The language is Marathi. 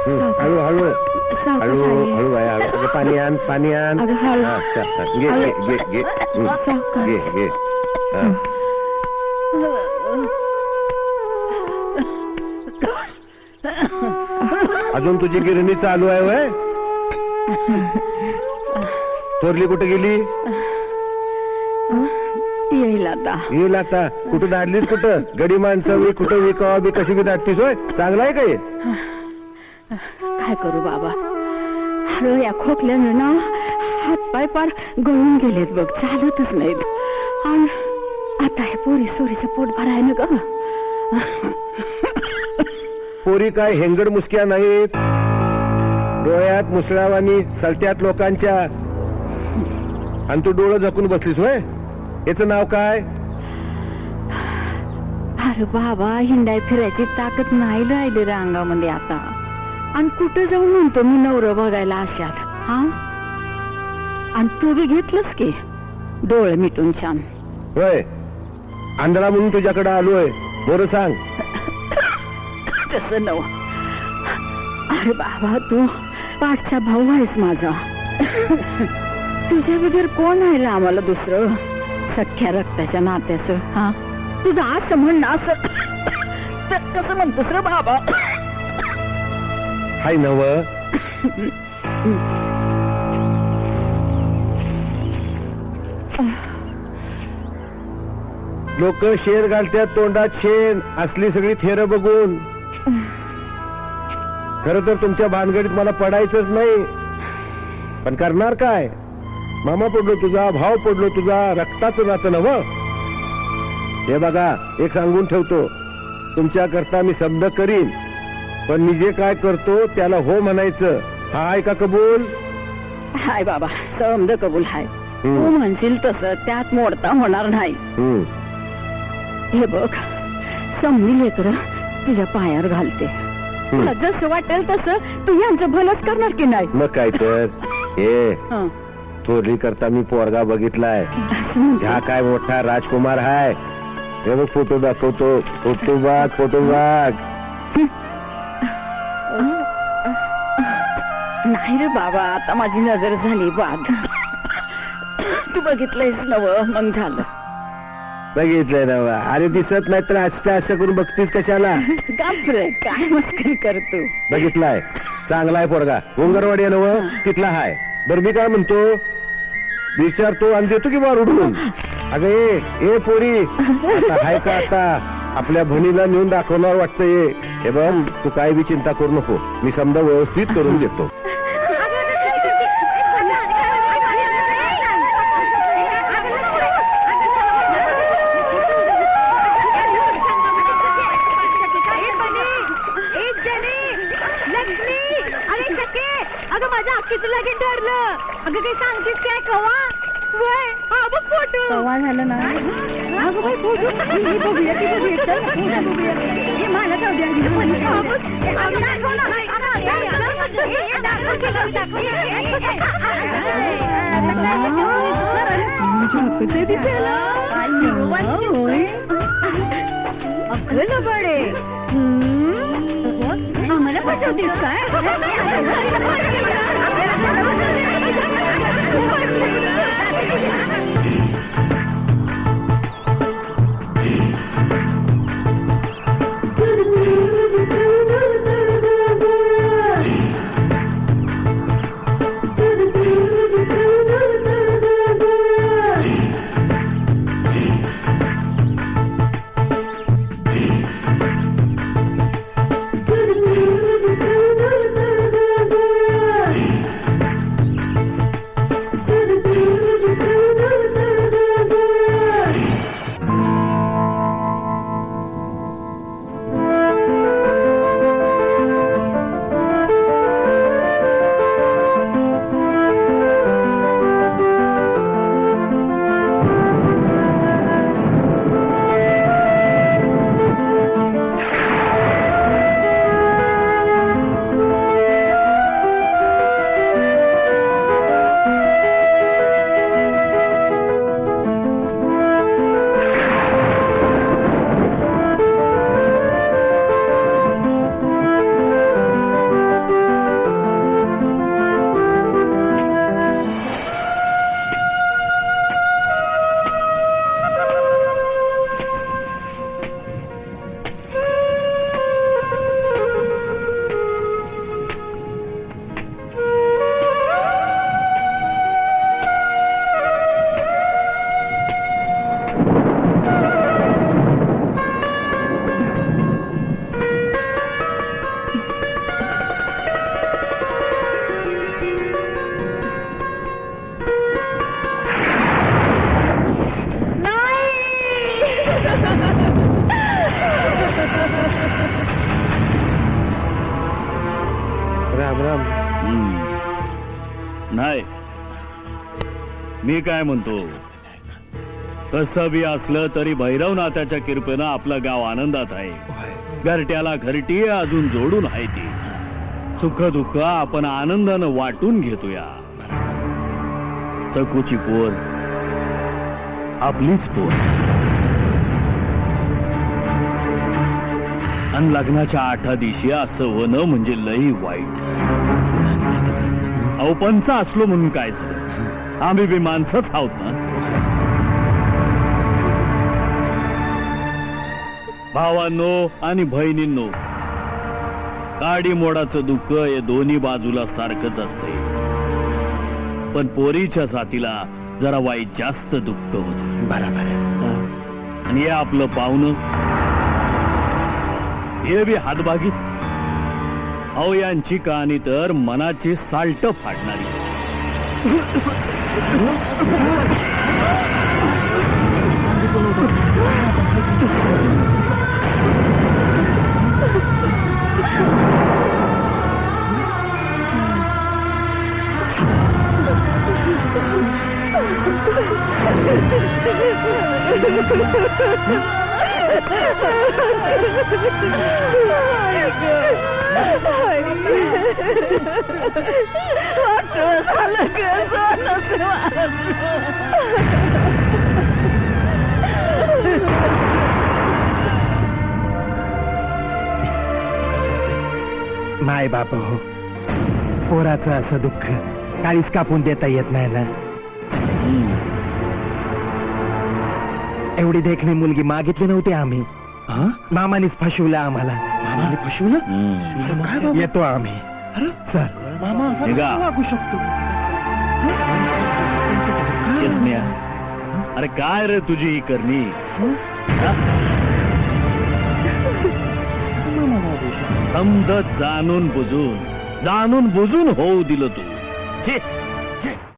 हळू हळू सावकाश हळू आई. हळू आहे हळू अगं, पाणी आण पाणी आण अगं, हळू. हा, घे घे घे घे सावकाश. घे घे हा. अजून तुझी गिरणी चालू आहे वय थोरली कुठे गेली येईल आता. येईल आता कुठं दाडलीस कुठं गडी माणसं मी कुठं विकावा बी कशी बी दाटतीस होय चांगला आहे काय काय करू बाबा, हळू या खोकल्यानं ना हातपाय पार गळून गेलेत बघ, चालतच नाहीत. आणि आता हे पोरी सोरीचं पोट भराय ना ग. पोरी काय हेंगड मुसक्या नाहीत, डोळ्यात मुसळावानी सलत्यात लोकांच्या, आणि तू डोळं झाकून बसलीस होय. याचं नाव काय? अरे बाबा, हिंडाय फिरायची ताकद नाही राहिली रे अंगामध्ये आता. आणि कुठं जाऊन म्हणतो मी नवरं बघायला अशात. हा, आणि तू बी घेतलंस की डोळे मिटून छान. होय, आंधळा म्हणून तुझ्याकडे आलोय, बरं सांग. तसं नव. अरे बाबा, तू पाठचा भाऊ आहेस माझा. तुझ्या बगैर कोण आहे रे आम्हाला दुसरं सख्या रक्ताच्या नात्याचं. हा, तुझं असं म्हणणं असं तर कसं म्हणतोस रे बाबा. हाय नव. लोक शेर घालतात तोंडात शेण, असली सगळी थेर बघून. खर तर तुमच्या भानगडीत मला पडायचंच नाही, पण करणार काय. मामा पडलो तुझा, भाव पडलो तुझा, रक्ताचं नातं नव. हे बघा, एक सांगून ठेवतो, तुमच्या करता मी शब्द करीन, पण मी जे काय करतो त्याला हो म्हणायचं. हा आहे का कबूल? हाय बाबा, समद कबूल हाय. तू म्हणशील तसं त्यात मोडता होणार नाही. हे बघ, समनी लेकर तुझ्या पायावर घालते. तुला जसं वाटेल तसं तू यांचं भलंच करणार की नाही. मग काय तर. हे थोरली करता मी पोरगा बघितलाय, हा काय मोठा राजकुमार हाय. हे बघ, फोटो दाखवतो, फोटो बघ, फोटो बघ. नाही रे बाबा, आता माझी नजर झाली बाद. तू बघितलंयस नव, मग झालं. बघितलंय ना. अरे दिसत नाही तर असं असं करून बघतीस कशाला. रे, काय मस्करी करतो. बघितलाय, चांगला आहे पोरगा, उंगरवाडी आहे नव, तिथला हाय. बरं मी काय म्हणतो, विचारतो आणि देतो की बार उडून. अगं ए पोरी, आता हाय का आता आपल्या बहिणीला नेऊन दाखवणार वाटतंय. हे बघ, तू काय बी चिंता करू नको, मी समजा व्यवस्थित करून देतो. अगं काही सांगतेस काय कवा? वय, हा बघ फोटो. कवा झालं ना. अगं बाई, फोटो बघूया, ती बघूया, चल बघूया. हे मला जाऊ द्या. अगं बडे, आम्हाला फसवतेस काय? राम राम. नाही, मी काय म्हणतो, कसं बी असलं तरी भैरवनाथाच्या कृपेनं आपलं गाव आनंदात आहे. घरट्याला घरटी अजून जोडून आहे ती. सुख दुःख आपण आनंदानं वाटून घेतोया. चकूची पोर आपलीच पोर. आणि लग्नाच्या 8 दिवशी असं होणं म्हणजे लई वाईट. अहो पंच असलो म्हणून काय झालं, आम्ही बी माणसंच आहोत ना. भावांनो आणि बहिणींनो, गाडी मोडाचं दुःख हे दोन्ही बाजूला सारखंच असते, पण पोरीच्या साथीला जरा वाईट जास्त दुःख होत. बरोबर. आणि हे आपलं पाहुणं हे बी हातभागीच. अहो यांची कहाणी तर मनाची साल्ट फाडणारी. माय बाप हो, पोराचं असं दुःख काळीच कापून देता येत नाही ना. एवढी देखणी मुलगी मागितली नव्हती आम्ही. मामानीच फसवलं आम्हाला. मामाने फसवलं? येतो आम्ही. सर, मामा निघा. लागू शकतो. यस्न्या, अरे काय रे तुझी ही करणी. समज जाणून बुजून होऊ दिलं तू.